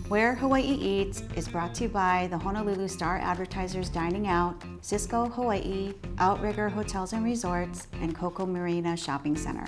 Where Hawaii Eats is brought to you by the Honolulu Star Advertisers Dining Out, Cisco Hawaii, Outrigger Hotels and Resorts, and Coco Marina Shopping Center.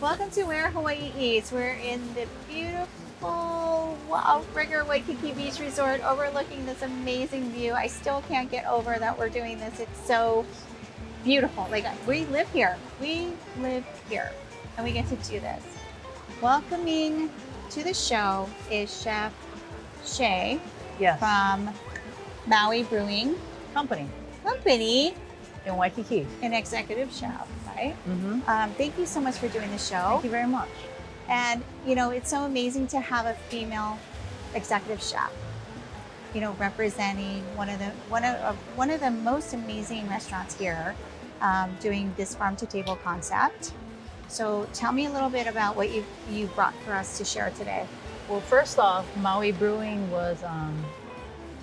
Welcome to Where Hawaii Eats. We're in the beautiful Outrigger Waikiki Beach Resort overlooking this amazing view. I still can't get over that we're doing this. It's so beautiful. Like, we live here. We live here and we get to do this. Welcoming to the show is Chef Shay from Maui Brewing Company in Waikiki. An executive chef, right? Mm-hmm. Thank you so much for doing the show. Thank you very much. And you know, it's so amazing to have a female executive chef, you know, representing one of the most amazing restaurants here, doing this farm to table concept. So tell me a little bit about what you brought for us to share today. Well, first off, Maui Brewing was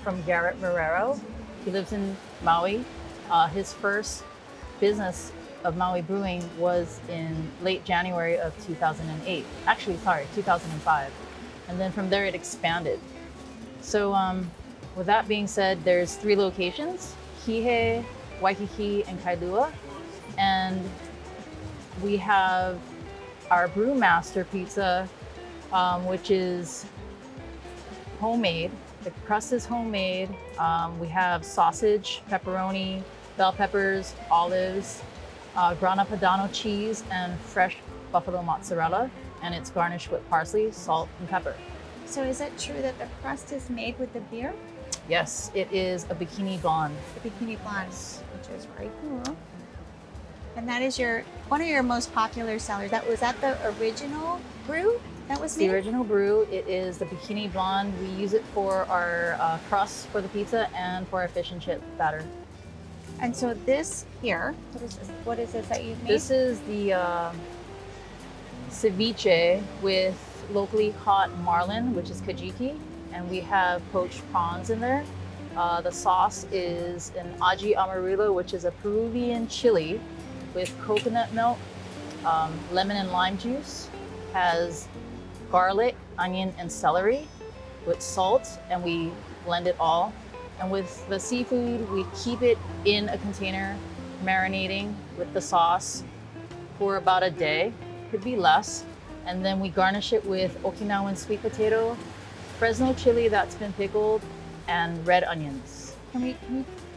from Garrett Marrero. He lives in Maui. His first business of Maui Brewing was in late January of 2008. Actually, sorry, 2005. And then from there it expanded. So with that being said, there's 3 locations, Kihei, Waikiki, and Kailua. And we have our Brewmaster pizza, which is homemade. The crust is homemade. We have sausage, pepperoni, bell peppers, olives, grana padano cheese, and fresh buffalo mozzarella. And it's garnished with parsley, salt, and pepper. So is it true that the crust is made with the beer? Yes, it is a bikini blonde. The bikini blonde, which is very cool. And that is one of your most popular sellers. Was that the original brew that was made? The original brew. It is the bikini blonde. We use it for our crust for the pizza and for our fish and chip batter. And so this here, what is this that you've made? This is the ceviche with locally caught marlin, which is kajiki, and we have poached prawns in there. The sauce is an aji amarillo, which is a Peruvian chili with coconut milk, lemon and lime juice, has garlic, onion, and celery with salt, and we blend it all. And with the seafood, we keep it in a container, marinating with the sauce for about a day, could be less. And then we garnish it with Okinawan sweet potato, Fresno chili that's been pickled, and red onions. Can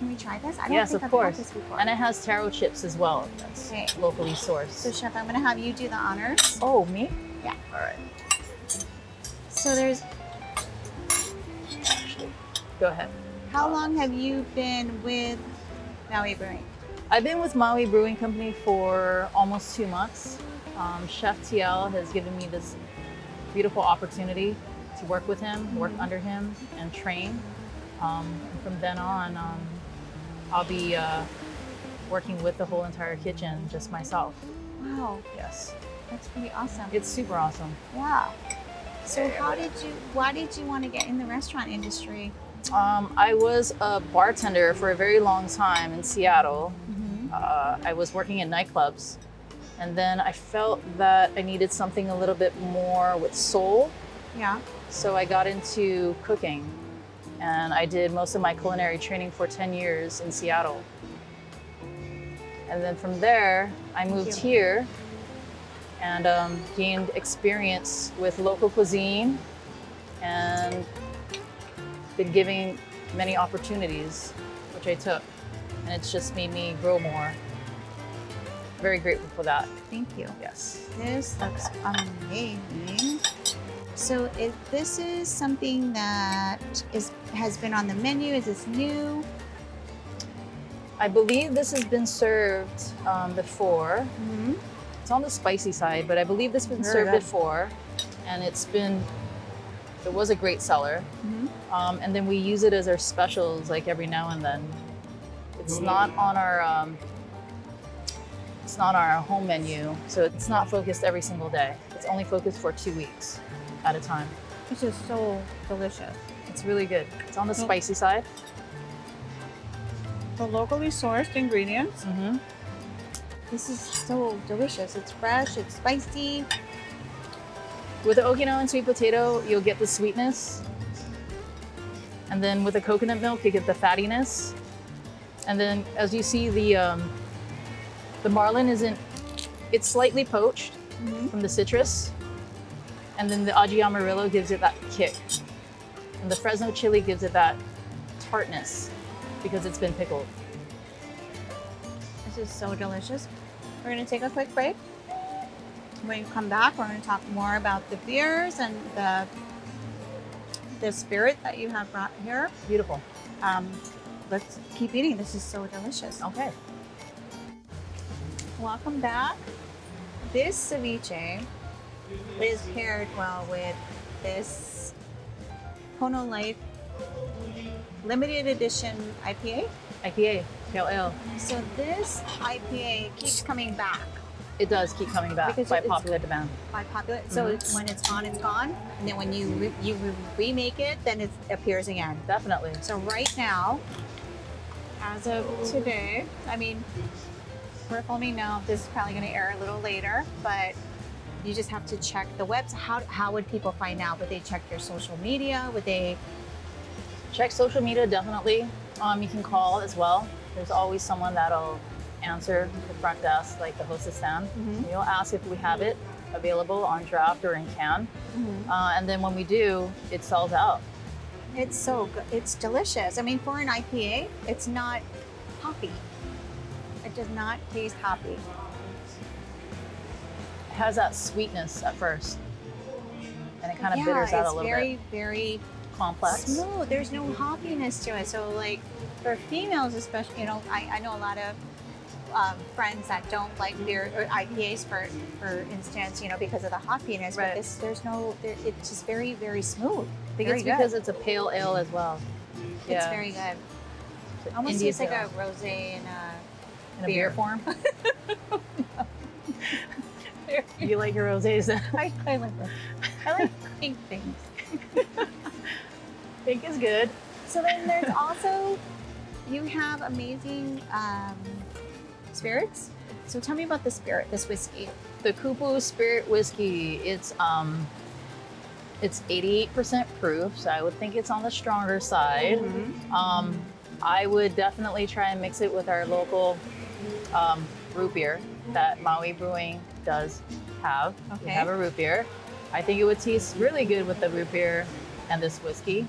we try this? I don't Yes, think of I've course. had this before. And it has taro chips as well. That's locally sourced. So Chef, I'm gonna have you do the honors. Oh, me? Yeah. All right. So there's, Go ahead. how long have you been with Maui Brewing? I've been with Maui Brewing Company for almost 2 months. Chef TL has given me this beautiful opportunity to work with him, work under him, and train. And from then on, I'll be working with the whole entire kitchen, just myself. Wow, Yes, that's pretty awesome. it's super awesome. Yeah. So why did you want to get in the restaurant industry? I was a bartender for a very long time in Seattle. I was working in nightclubs, and then I felt that I needed something a little bit more with soul. Yeah. So I got into cooking, and I did most of my culinary training for 10 years in Seattle. And then from there, I moved here and gained experience with local cuisine and been given many opportunities, which I took. And it's just made me grow more. Very grateful for that. Thank you. Yes. This looks amazing. So if this is something that has been on the menu, is this new? I believe this has been served before. Mm-hmm. It's on the spicy side, but I believe this has been served before, and it was a great seller. Mm-hmm. And then we use it as our specials, like every now and then. It's not on our home menu, so it's not focused every single day. It's only focused for 2 weeks at a time. This is so delicious. It's really good. It's on the spicy side. The locally sourced ingredients. Mm-hmm. This is so delicious. It's fresh, it's spicy. With the Okinawan sweet potato, you'll get the sweetness. And then with the coconut milk, you get the fattiness. And then as you see, the marlin it's slightly poached from the citrus. And then the aji amarillo gives it that kick. And the Fresno chili gives it that tartness because it's been pickled. This is so delicious. We're going to take a quick break. When we come back, we're going to talk more about the beers and the spirit that you have brought here. Beautiful. Let's keep eating. This is so delicious. Okay. Welcome back. This ceviche is paired well with this Kono Life limited edition IPA. IPA, pale ale. So this IPA keeps coming back. It does keep coming back Because by it's- popular demand. By popular, so when it's gone, it's gone, and then when you remake it, then it appears again. Definitely. So right now, as of today, I mean, we're filming now. This is probably going to air a little later, but you just have to check the website. How would people find out? Would they check your social media? Would they? Check social media, definitely. You can call as well. There's always someone that'll answer the front desk, like the hostess stand. You'll ask if we have it available on draft or in can. And then when we do, it sells out. It's so good. It's delicious. I mean, for an IPA, it's not hoppy. It does not taste hoppy. It has that sweetness at first. And it kind of bitters out a little it's very, bit. very Complex. smooth. There's no hoppiness to it. So like for females, especially, I know a lot of friends that don't like beer or IPAs for instance, because of the hoppiness. Right. But it's just very, very smooth. I think Very it's because good. it's a pale ale as well. It's very good. It's Almost Indian tastes like pale. a rosé In a beer form. You like your rosés? I like that. I like pink things. Pink is good. So then there's also, you have amazing spirits. So tell me about the spirit, this whiskey. The Kupu Spirit Whiskey, it's 88% proof, so I would think it's on the stronger side. I would definitely try and mix it with our local root beer that Maui Brewing does have. Okay. We have a root beer. I think it would taste really good with the root beer and this whiskey.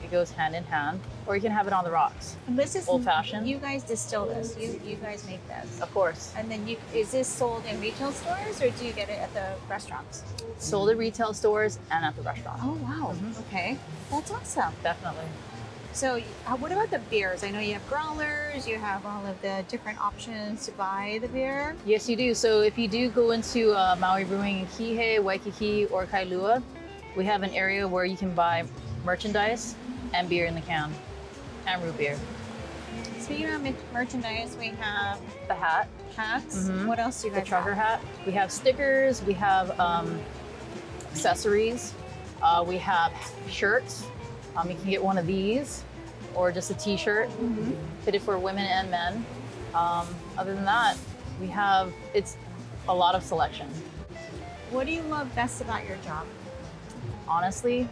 It goes hand in hand. Or you can have it on the rocks. And this is Old-fashioned. You guys distill this. You guys make this. Of course. And then is this sold in retail stores or do you get it at the restaurants? Sold at retail stores and at the restaurant. Oh wow. Okay, that's awesome. Definitely. So what about the beers? I know you have growlers. You have all of the different options to buy the beer. Yes, you do. So if you do go into Maui Brewing in Kihei, Waikiki, or Kailua, we have an area where you can buy merchandise and beer in the can, and root beer. Speaking of merchandise, we have The hat, hats. What else do you the guys trucker have? hat. We have stickers. We have accessories. We have shirts. You can get one of these, or just a T-shirt, fitted for women and men. Other than that, it's a lot of selection. What do you love best about your job? Honestly,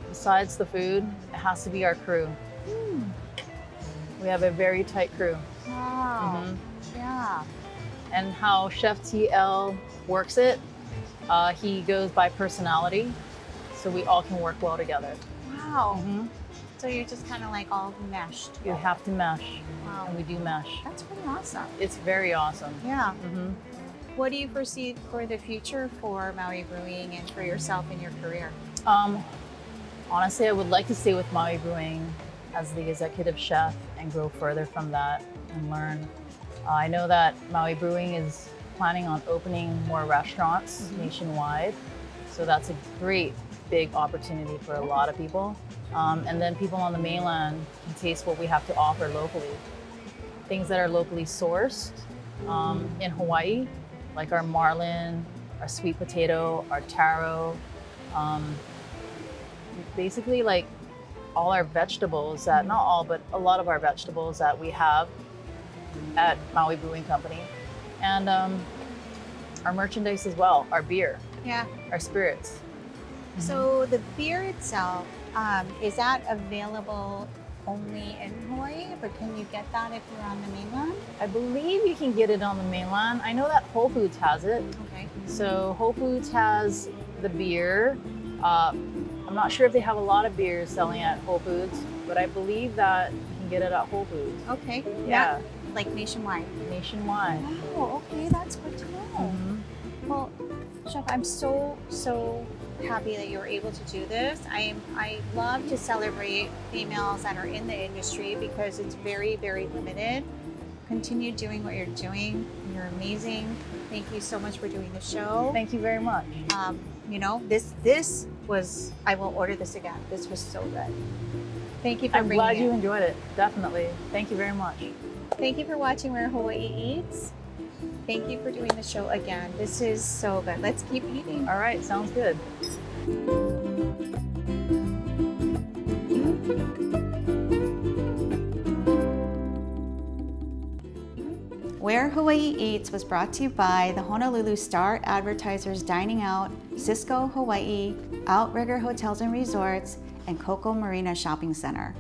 besides the food, it has to be our crew. We have a very tight crew. Wow. Yeah. And how Chef TL works it, he goes by personality, so we all can work well together. Wow. So you're just kind of like all meshed. You have to mesh, Wow. and we do mesh. That's pretty awesome. It's very awesome. Yeah. What do you foresee for the future for Maui Brewing and for yourself in your career? Honestly, I would like to stay with Maui Brewing as the executive chef and grow further from that and learn. I know that Maui Brewing is planning on opening more restaurants nationwide, so that's a great big opportunity for a lot of people. And then people on the mainland can taste what we have to offer locally. Things that are locally sourced in Hawaii, like our marlin, our sweet potato, our taro, basically like all our vegetables that, not all, but a lot of our vegetables that we have at Maui Brewing Company. And our merchandise as well, our beer, Yeah. our spirits. So the beer itself, is that available only in Hawaii, but can you get that if you're on the mainland? I believe you can get it on the mainland. I know that Whole Foods has it. Okay. So Whole Foods has the beer. I'm not sure if they have a lot of beers selling at Whole Foods, but I believe that you can get it at Whole Foods. Okay. Yeah. Like nationwide. Nationwide. Oh, okay, that's good to know. Well, Chef, I'm so happy that you were able to do this. I love to celebrate females that are in the industry because it's very, very limited. Continue doing what you're doing. You're amazing. Thank you so much for doing the show. Thank you very much. You know, this was, I will order this again. This was so good. Thank you for I'm bringing glad you it. enjoyed it. Definitely. Thank you very much. Thank you for watching Where Hawaii Eats. Thank you for doing the show again. This is so good. Let's keep eating. All right, sounds good. Where Hawaii Eats was brought to you by the Honolulu Star Advertisers Dining Out, Cisco Hawaii, Outrigger Hotels and Resorts, and Coco Marina Shopping Center.